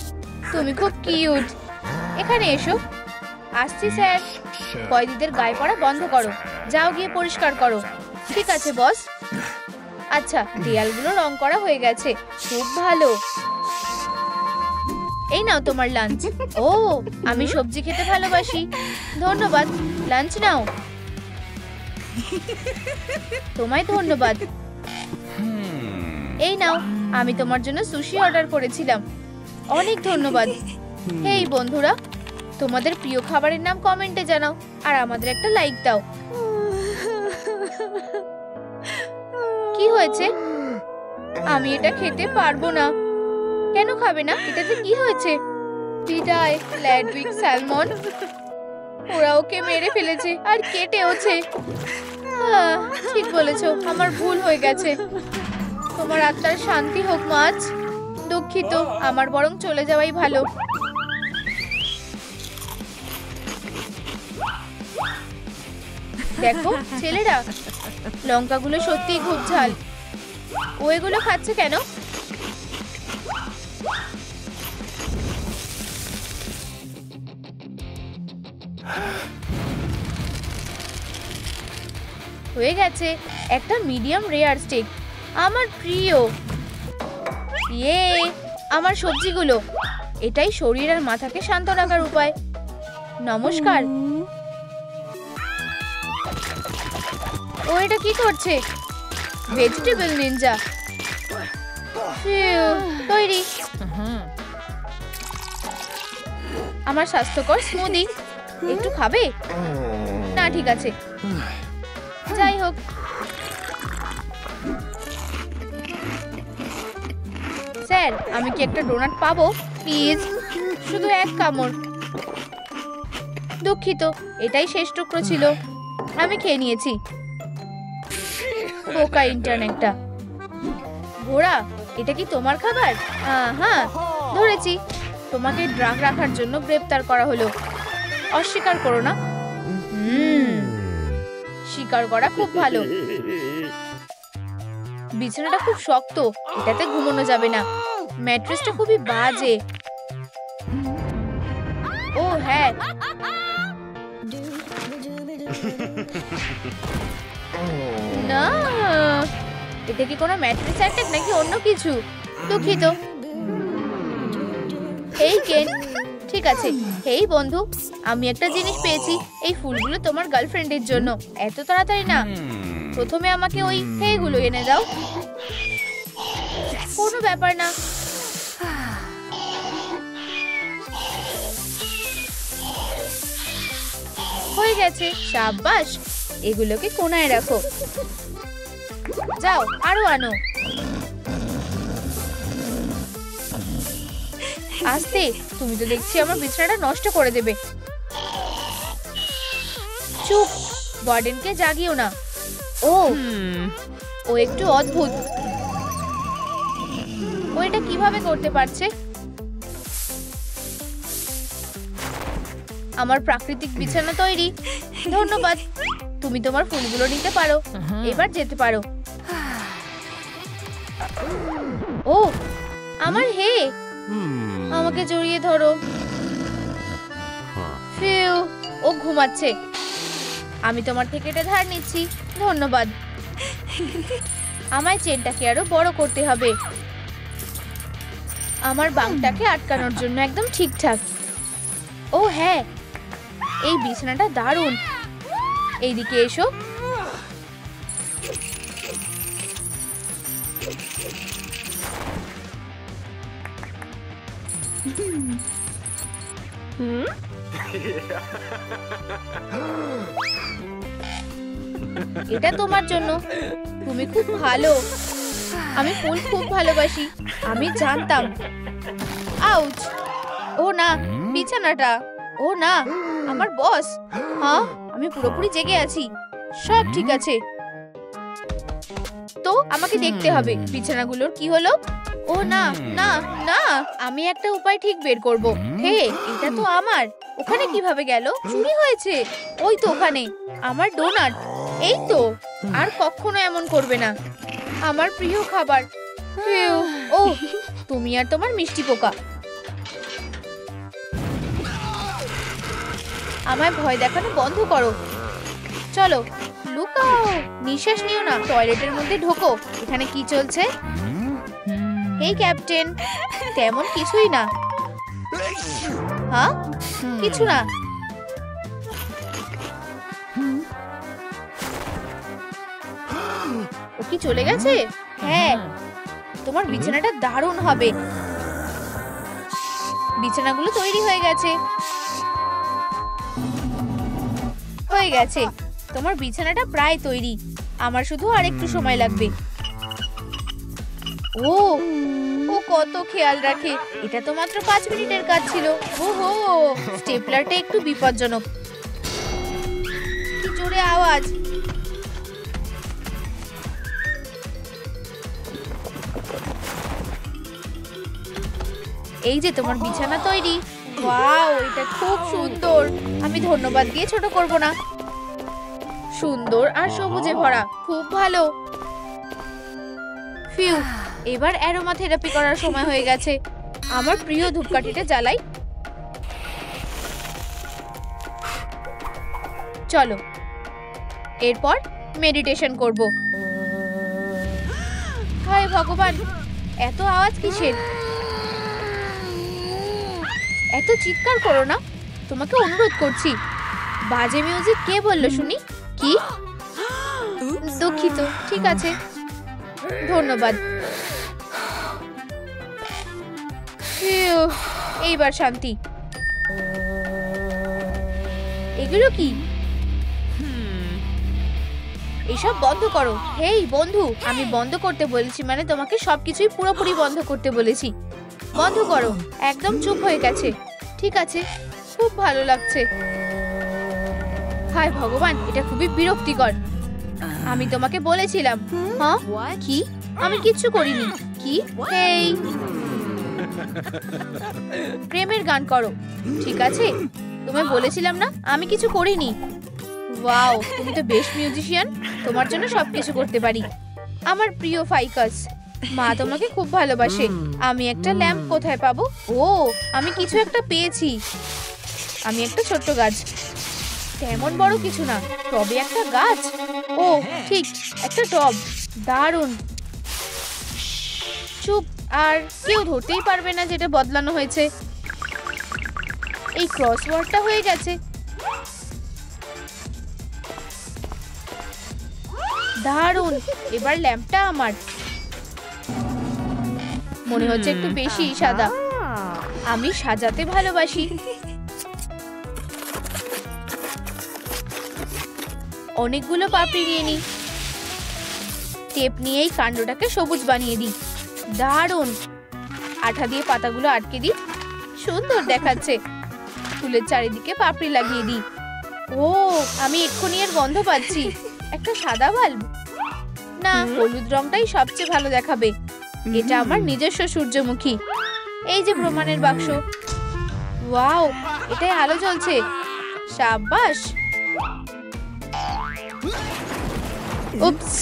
তুমি খুব কিউট। এখানে এসো। আসছি স্যার। কয়েদিদের গায়ে পড়া বন্ধ করো। যাও গিয়ে পরিষ্কার করো। ঠিক আছে বস। আচ্ছা, দেয়ালগুলো রং করা হয়ে গেছে। খুব ভালো। এই নাও তোমার লাঞ্চ। ও, আমি সবজি খেতে ভালোবাসি। ধন্যবাদ। লাঞ্চ নাও। তোমায় ধন্যবাদ। এই নাও, আমি তোমার জন্য সুশি অর্ডার করেছিলাম। অনেক ধন্যবাদ। হেই বন্ধুরা, তোমাদের প্রিয় খাবারের নাম কমেন্টে জানাও আর আমাদের একটা লাইক দাও। কি হয়েছে? আমি এটা খেতে পারবো না। কেন খাবে না? এটাতে কি হয়েছে? বিদায় ল্যাডউইক স্যালমন। ওরা ওকে মেরে ফেলেছে আর কেটেওছে। ঠিক বলেছো, আমার ভুল হয়ে গেছে। তোমার আত্মার শান্তি হোক মাছ। দুঃখিত, আমার বরং চলে যাওয়াই ভালো। দেখো ছেলেরা, লঙ্কাগুলো সত্যিই খুব ঝাল। ও এগুলো খাচ্ছে কেন? হয়ে গেছে একটা মিডিয়াম রেয়ার স্টেক। আমার প্রিয়। ইয়ে, আমার সবজিগুলো। এটাই শরীর আর মাথাকে শান্ত রাখার উপায়। নমস্কার। ও এটা কি করছে? Vegetable Ninja. তৈরি। আমার স্বাস্থ্যকর স্মুদি। একটু খাবে? না ঠিক আছে। যাই হোক, স্যার আমি কি একটা ডোনাট পাবো প্লিজ? শুধু এক কামড়। দুঃখিত, এটাই শেষ টুকরো ছিল। আমি খেয়ে নিয়েছি। বোকা ইন্টার্ন একটা। ঘোড়া, এটা কি তোমার খাবার? হ্যাঁ ধরেছি। তোমাকে ড্রাগ রাখার জন্য গ্রেপ্তার করা হলো। অস্বীকার করো না। স্বীকার করা খুব ভালো। বিছানাটা খুব শক্ত, এটাতে ঘুমানো যাবে না। ম্যাট্রেসটা খুবই বাজে। ও হ্যাঁ, না এটা কি কোনো ম্যাট্রেস অ্যাটাক নাকি অন্য কিছু? দুঃখিত। এই কেন, ঠিক আছে। হেই বন্ধু, আমি একটা জিনিস পেয়েছি। এই ফুলগুলো তোমার গার্লফ্রেন্ডের জন্য। এত তাড়াতাড়ি না, প্রথমে আমাকে ওই হেগুলো এনে দাও। কোনো ব্যাপার না। হয়ে গেছে, সাবাস। এগুলোকে কোনায় রাখো। যাও, আরো আনো। আস্তে, তুমি তো দেখছি আমার বিছানাটা নষ্ট করে দেবে। চুপ, ওয়ার্ডেনকে জাগিও না। ও একটু অদ্ভুত। ও এটা কিভাবে করতে পারছে? আমার প্রাকৃতিক বিছানা তৈরি। ধন্যবাদ। তুমি তোমার ফুলগুলো নিতে পারো। এবার যেতে পারো। ও আমার হে, আমাকে জড়িয়ে ধরো। ফিউ, ও ঘুমাচ্ছে। আমি তোমার থেকে এটা ধার নিচ্ছি। ধন্যবাদ। আমায় চেনটাকে আরো বড় করতে হবে। আমার বাঁকটাকে আটকানোর জন্য একদম ঠিকঠাক। ও হ্যাঁ, এই বিছানাটা দারুণ। এইদিকে এসো। এটা তোমার জন্য। তুমি খুব ভালো। আমি ফুল খুব ভালোবাসি। আমি জানতাম। আউচ! ও না, বিছানাটা। ও না, আমার বস। হ্যাঁ, আমি পুরোপুরি জেগে আছি। সব ঠিক আছে। তো আমাকে দেখতে হবে বিছানাগুলোর কি হলো। ও না না না, আমি একটা উপায় ঠিক বের করব। হে, এটা তো আমার। ওখানে কিভাবে গেল? চুরি হয়েছে। ওই তো ওখানে আমার ডোনাট। এই তো, আর কখনো এমন করবে না। আমার প্রিয় খাবার। ও, তুমি আর তোমার মিষ্টি পোকা। আমায় ভয় দেখানো বন্ধ করো। চলো, লুকাও। নিঃশ্বাস নিও না। টয়লেটের মধ্যে ঢোকো। এখানে কি চলছে? এই ক্যাপ্টেন, তেমন কিছুই না। হ্যাঁ, কিছু না। ও কি চলে গেছে? হ্যাঁ, তোমার বিছানাটা দারুণ হবে। বিছানাগুলো তৈরি হয়ে গেছে। হয়ে গেছে, তোমার বিছানাটা প্রায় তৈরি। আমার শুধু আর একটু সময় লাগবে। ও ও কত খেয়াল রাখে। এটা তো মাত্র 5 মিনিটের কাজ ছিল। ওহো, স্টেপলারটা একটু বিপজ্জনক। কি জোরে আওয়াজ! এই যে তোমার বিছানা তৈরি। ওয়াও, এটা খুব সুন্দর। আমি ধন্যবাদ দিয়ে ছোট করব না। সুন্দর আর সবুজে ভরা, খুব ভালো। ফিউ, এবার অ্যারোমা থেরাপি করার সময় হয়ে গেছে। আমার প্রিয় ধূপকাঠিটা জ্বালাই। চলো, এরপর মেডিটেশন করব। হায় ভগবান, এত আওয়াজ কিসের? এত চিৎকার করো না, তোমাকে অনুরোধ করছি। বাজে মিউজিক কে বললো শুনি? কি? দুঃখিত। ঠিক আছে, ধন্যবাদ। এইবার শান্তি। এগুলো কি? এসব বন্ধ করো। হেই বন্ধু, আমি বন্ধ করতে বলেছি মানে তোমাকে সবকিছুই পুরোপুরি বন্ধ করতে বলেছি। বন্ধ করো। একদম চুপ হয়ে গেছে। ঠিক আছে, খুব ভালো লাগছে। হায় ভগবান, এটা খুবই বিরক্তিকর। আমি তোমাকে বলেছিলাম। হ্যাঁ, কি? আমি কিচ্ছু করিনি। কি? হেই, প্রেমের গান করো। ঠিক আছে, তোমায় বলেছিলাম না আমি কিছু করিনি। ওয়াও, তুমি তো বেশ মিউজিশিয়ান। তোমার জন্য সবকিছু করতে পারি। আমার প্রিয় ফাইকাস, মা তোমাকে খুব ভালোবাসে। আমি একটা ল্যাম্প কোথায় পাবো? ও, আমি কিছু একটা পেয়েছি। আমি একটা ছোট্ট গাছ। তেমন বড় কিছু না, তবে একটা গাছ। ও ঠিক, একটা টব। দারুণ। চুপ, আর কেউ ধরতেই পারবে না যেটা বদলানো হয়েছে। এই ক্রসওয়ার্ডটা হয়ে গেছে। দারুণ। এবার ল্যাম্পটা আমার। মনে হচ্ছে একটু বেশি সাদা। আমি সাজাতে ভালোবাসি। অনেকগুলো পাপড়ি নিয়ে নিই। টেপ নিয়ে এই কাণ্ডটাকে সবুজ বানিয়ে দিই। দারুণ! আঠা দিয়ে পাতাগুলো আটকে দিই। সুন্দর দেখাচ্ছে। ফুলের চারিদিকে পাপড়ি লাগিয়ে দিই। ও, আমি এক্ষুনি এর গন্ধ পাচ্ছি। একটা সাদা বাল্ব? না, হলুদ রংটাই সবচেয়ে ভালো দেখাবে। এটা আমার নিজস্ব সূর্যমুখী। এই যে প্রমাণের বাক্স। ওয়াও, এটাই আলো জ্বলছে। সাবাস। উপস।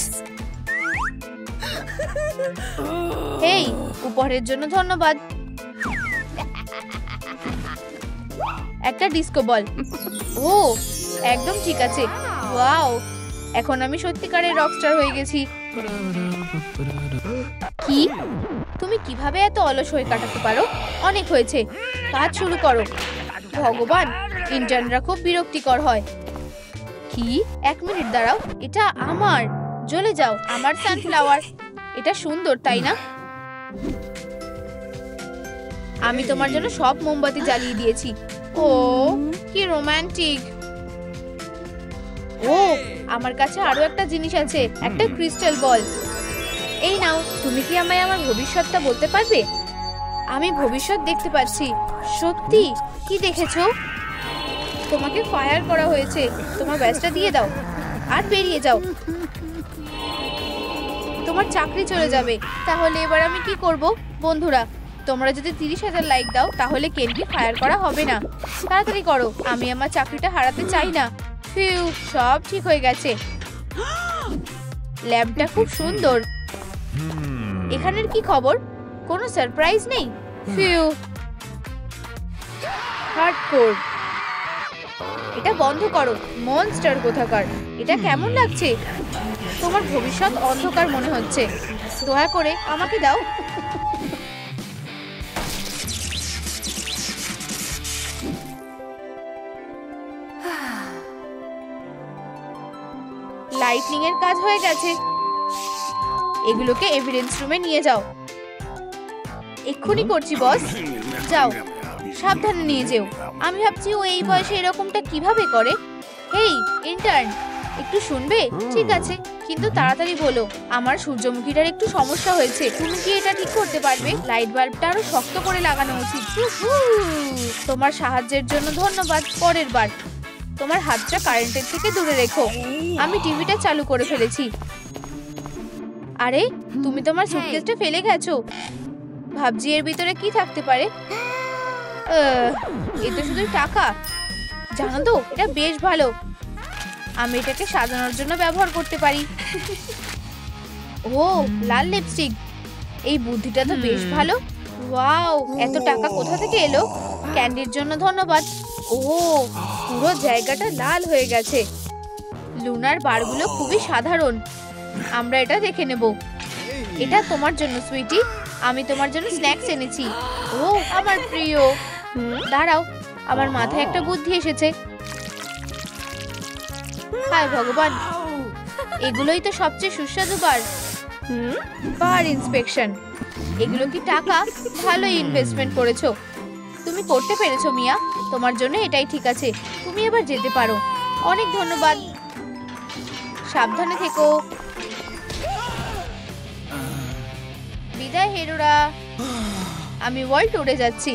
এই, উপহারের জন্য ধন্যবাদ। একটা ডিস্কো বল। ও, একদম ঠিক আছে। ওয়াও, এখন আমি সত্যিকারের রকস্টার হয়ে গেছি। কি? তুমি কিভাবে এত অলস হয়ে কাটাতে পারো? অনেক হয়েছে, কাজ শুরু করো। ভগবান, ইন্টার্নরা খুব বিরক্তিকর হয়। কি? 1 মিনিট দাঁড়াও, এটা আমার। জ্বলে যাও, আমার সানফ্লাওয়ার। এটা সুন্দর, তাই না? আমি তোমার জন্য সব মোমবাতি জ্বালিয়ে দিয়েছি। ও, কি রোমান্টিক। ও, আমার কাছে আরো একটা জিনিস আছে, একটা ক্রিস্টাল বল। এই নাও। তুমি কি আমায় আমার ভবিষ্যৎটা বলতে পারবে? আমি ভবিষ্যৎ দেখতে পাচ্ছি। সত্যি? কি দেখেছো? তোমাকে ফায়ার করা হয়েছে। তোমার ব্যাজটা দিয়ে দাও আর বেরিয়ে যাও। তোমার চাকরি চলে যাবে। তাহলে এবার আমি কি করব? বন্ধুরা, তোমরা যদি 30,000 লাইক দাও তাহলে কেনকে ফায়ার করা হবে না। তাড়াতাড়ি করো, আমি আমার চাকরিটা হারাতে চাই না। ফিউ, সব ঠিক হয়ে গেছে। ল্যাবটা খুব সুন্দর। এখানের কি খবর? কোনো সারপ্রাইজ নেই? Few, hardcore. এটা বন্ধ করো, মনস্টার কোথাকার। এটা কেমন লাগছে? তোমার ভবিষ্যৎ অন্ধকার মনে হচ্ছে। দয়া করে আমাকে দাও। লাইটনিং এর কাজ হয়ে গেছে। এগুলোকে এভিডেন্স রুমে নিয়ে যাও। এক্ষুনি করছি বস। যাও, সাবধানে নিয়ে যেও। আমি ভাবছি ও এই বয়সে এরকমটা কিভাবে করে। হেই ইন্টার্ন, একটু শুনবে? ঠিক আছে, কিন্তু তাড়াতাড়ি বলো। আমার সূর্যমুখীটার একটু সমস্যা হয়েছে। তুমি কি এটা ঠিক করতে পারবে? লাইট বাল্বটা আরো শক্ত করে লাগানো উচিত। তোমার সাহায্যের জন্য ধন্যবাদ। পরের বার তোমার হাতটা কারেন্টের থেকে দূরে রেখো। আমি টিভিটা চালু করে ফেলেছি। আরে, তুমি তোমার সুটকেসটা ফেলে গেছো। ভাবছি এর ভিতরে কি থাকতে পারে। এ তো শুধু টাকা। জানো তো, এটা বেশ ভালো। আমি এটাকে সাজানোর জন্য ব্যবহার করতে পারি। ও, লাল লিপস্টিক। এই বুদ্ধিটা তো বেশ ভালো। ওয়াও, এত টাকা কোথা থেকে এলো? ক্যান্ডির জন্য ধন্যবাদ। ও, পুরো জায়গাটা লাল হয়ে গেছে। লুনার বারগুলো খুবই সাধারণ। আমরা এটা দেখে নেব। এটা তোমার জন্য সুইটি। আমি তোমার জন্য স্ন্যাক্স এনেছি। ও, আমার প্রিয়। দাঁড়াও, আমার মাথায় একটা বুদ্ধি এসেছে। হায় ভগবান, এগুলোই তো সবচেয়ে সুস্বাদু বার। বার ইন্সপেকশন। এগুলো কি টাকা? ভালো ইনভেস্টমেন্ট করেছো। তুমি করতে পেরেছো মিয়া। তোমার জন্য এটাই ঠিক আছে। তুমি এবার যেতে পারো। অনেক ধন্যবাদ। সাবধানে থেকো। বিদায় হেরোরা। আমি ওয়ার্ল্ড টুরে যাচ্ছি।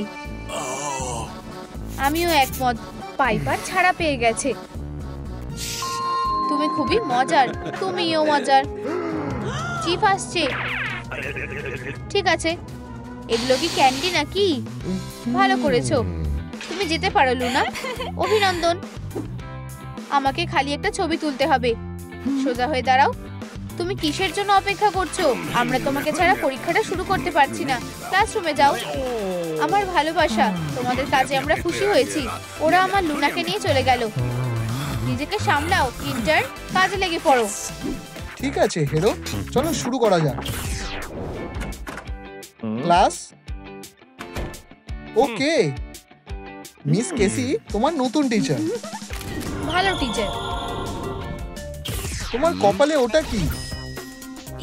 আমিও একমত। পাইপার ছাড়া পেয়ে গেছে। তুমি খুবই মজার। তুমিও মজার। চিফ আসছে। ঠিক আছে, এগুলো কি ক্যান্ডি নাকি? ভালো করেছো। তুমি যেতে পারো লুনা। অভিনন্দন। আমাকে খালি একটা ছবি তুলতে হবে। সোজা হয়ে দাঁড়াও। তুমি কিসের জন্য অপেক্ষা করছো? আমরা তোমাকে ছাড়া পরীক্ষাটা শুরু করতে পারছি না। ক্লাসরুমে যাও। আমার ভালোবাসা, তোমাদের কাজে আমরা খুশি হয়েছি। ওরা আমার লুনাকে নিয়ে চলে গেল। নিজেকে সামলাও ইন্টার্ন, কাজে লেগে পড়ো। ঠিক আছে হেরো, চলো শুরু করা যাক। Class okay. মিস কেসি তোমার নতুন টিচার। ভালো টিচার। তোমার কপালে ওটা কি?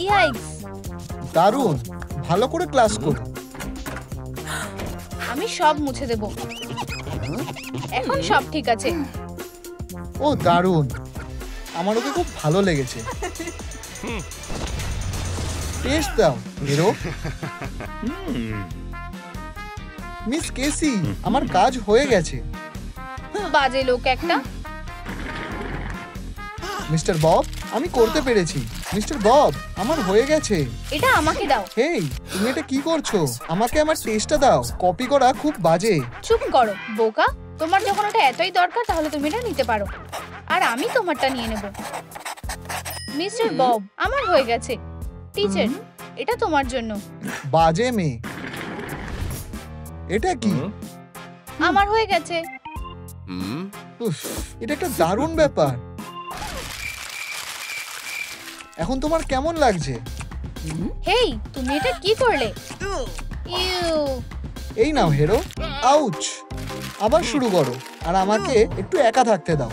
ইয়াইক্স। দারুণ, ভালো করে ক্লাস করো। আমি সব মুছে দেব। এখন সব ঠিক আছে। ও দারুণ। আমার ওকে খুব ভালো লেগেছে। টেস্ট দাও হিরো। মিস কেসি, আমার কাজ হয়ে গেছে। বাজে লোক একটা। মিস্টার বব, আমি করতে পেরেছি। মিস্টার বব, আমার হয়ে গেছে। এটা আমাকে দাও। হেই, তুমি এটা কি করছো? আমাকে আমার টেস্টটা দাও। কপি করা খুব বাজে। চুপ করো বোকা। তোমার যখন ওটা এতই দরকার তাহলে তুমি এটা নিতে পারো, আর আমি তোমারটা নিয়ে নেব। মিস্টার বব, আমার হয়ে গেছে। টিচার, এটা তোমার জন্য। বাজে মেয়ে। এটা কি? আমার হয়ে গেছে। উফ, এটা একটা দারুণ ব্যাপার। এখন তোমার কেমন লাগছে? হেই, তুমি এটা কি করলে? ইউ। এই নাও হিরো। আউচ। আবার শুরু করো, আর আমাকে একটু একা থাকতে দাও।